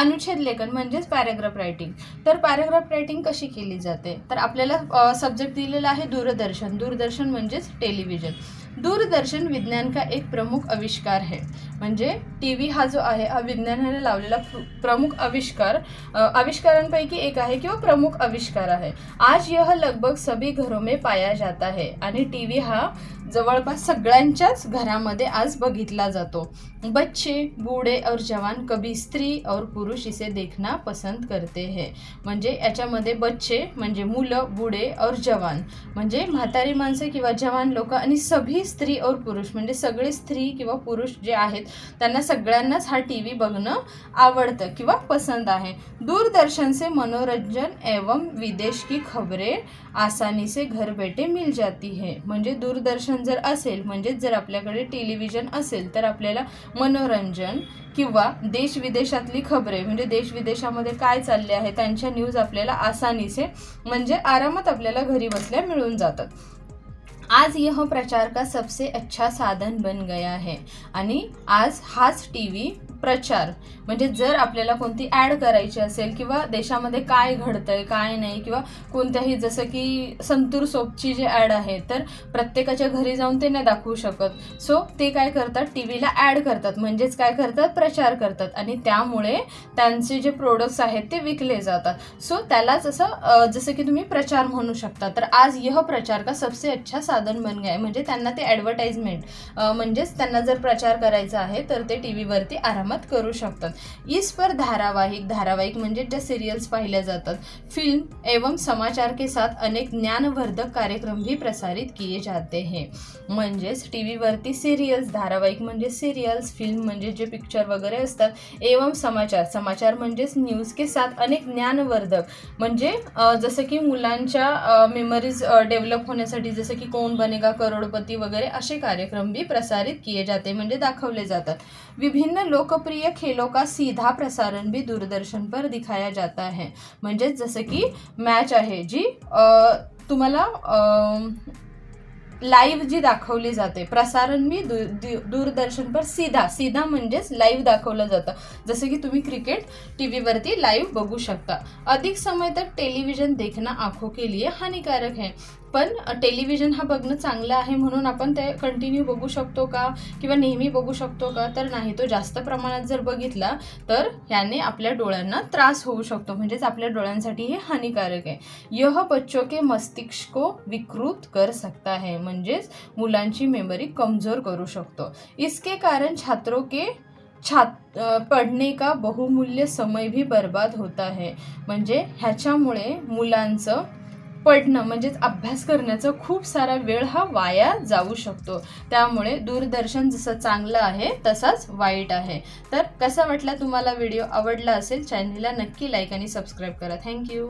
अनुच्छेद लेखन म्हणजेच पॅराग्राफ रायटिंग. तर पॅराग्राफ रायटिंग कशी केली जाते, तर आपल्याला सब्जेक्ट दिलेला आहे दूरदर्शन. दूरदर्शन म्हणजेच टेलिव्हिजन. दूरदर्शन विज्ञान का एक प्रमुख आविष्कार है. म्हणजे टीव्ही हा जो आहे हा विज्ञानाने लावलेला प्रमुख आविष्कारांपैकी एक आहे किंवा प्रमुख आविष्कार आहे. आज यह लगभग सभी घरों में पाया जाता है. आणि टीव्ही हा जवळपास सगळ्यांच्याच घरामध्ये आज बघितला जातो. बच्चे, बूढ़े और जवान, कभी स्त्री और पुरुष इसे देखना पसंद करते हैं. म्हणजे याच्यामध्ये बच्चे म्हणजे मुलं, बूढ़े और जवान म्हणजे म्हातारी माणसं किंवा जवान लोक, आणि सभी स्त्री और पुरुष म्हणजे सगळे स्त्री किंवा पुरुष जे आहेत त्यांना सगळ्यांनाच हा टीव्ही बघणं आवडतं किंवा पसंद आहे. दूरदर्शन से मनोरंजन एवं विदेश की खबरें आसानी से घर बैठे मिल जाती है. म्हणजे दूरदर्शन जर असेल म्हणजे जर आपल्याकडे टेलिव्हिजन असेल तर आपल्याला मनोरंजन किंवा देश विदेशातली खबरे म्हणजे देश विदेशामध्ये काय चालले आहे त्यांच्या न्यूज आपल्याला आसानीसे म्हणजे आरामात आपल्याला घरी बसल्या मिळून जातात. आज यह प्रचार का सबसे अच्छा साधन बन गया है. आणि आज हाच टीव्ही प्रचार म्हणजे जर आपल्याला कोणती ॲड करायची असेल किंवा देशामध्ये काय घडतंय काय नाही किंवा कोणत्याही जसं की संतूर सोपची जी ॲड आहे तर प्रत्येकाच्या घरी जाऊन ते नाही दाखवू शकत. सो ते काय करतात, टीव्हीला ॲड करतात म्हणजेच काय करतात, प्रचार करतात आणि त्यामुळे त्यांचे जे प्रोडक्ट्स आहेत ते विकले जातात. सो त्यालाच असं जसं की तुम्ही प्रचार म्हणू शकता. तर आज यह प्रचार का सबसे अच्छा साधन बन गया म्हणजे त्यांना ते ॲडव्हर्टाइजमेंट म्हणजेच त्यांना जर प्रचार करायचा आहे तर ते टीव्हीवरती आरामात करू शकतात. इस पर धारावाहिक म्हणजे ज्या सिरियल्स पाहिल्या जातात, फिल्म एवं समाचार के साथ अनेक ज्ञानवर्धक कार्यक्रम भी प्रसारित किए जाते हैं. म्हणजेच टीव्हीवरती सिरियल्स, धारावाहिक म्हणजे सिरियल्स, फिल्म म्हणजे जे पिक्चर वगैरे असतात, एवं समाचार म्हणजेच न्यूज के साथ अनेक ज्ञानवर्धक म्हणजे जसं की मुलांच्या मेमरीज डेव्हलप होण्यासाठी जसं की कौन बनेगा करोडपती वगैरे असे कार्यक्रम भी प्रसारित किए जाते म्हणजे दाखवले जातात. विभिन्न लोकप्रिय खेलों का सीधा प्रसारण भी दूरदर्शन पर दिखाया जाता है. म्हणजे जसं की मॅच आहे जी तुम्हाला लाईव्ह जी दाखवली जाते, प्रसारण भी दूरदर्शन पर सीधा म्हणजेच लाईव्ह दाखवलं जातं. जसं की तुम्ही क्रिकेट टीव्हीवरती लाईव्ह बघू शकता. अधिक समय तक टेलिव्हिजन देखना आंखों के लिए हानिकारक है. पण टेलिव्हिजन हा बघणं चांगलं आहे म्हणून आपण ते कंटिन्यू बघू शकतो का किंवा नेहमी बघू शकतो का, तर नाही. तो जास्त प्रमाणात जर बघितला तर याने आपल्या डोळ्यांना त्रास होऊ शकतो म्हणजेच आपल्या डोळ्यांसाठी हे हानिकारक आहे. यह बच्चों के मस्तिष्क को विकृत कर सकता है म्हणजेच मुलांची मेमरी कमजोर करू शकतो. इसके कारण छात्रों के पढ़ने का बहुमूल्य समय भी बर्बाद होता है. म्हणजे ह्याच्यामुळे मुलांचं पडणं म्हणजेच अभ्यास करण्याचा खूप सारा वेळ हा वाया जाऊ शकतो. त्यामुळे दूरदर्शन जसं चांगलं आहे तसाच वाईट आहे. तर कसा वाटला तुम्हाला व्हिडिओ? आवडला असेल चॅनलला नक्की लाईक आणि सबस्क्राईब करा. थँक्यू.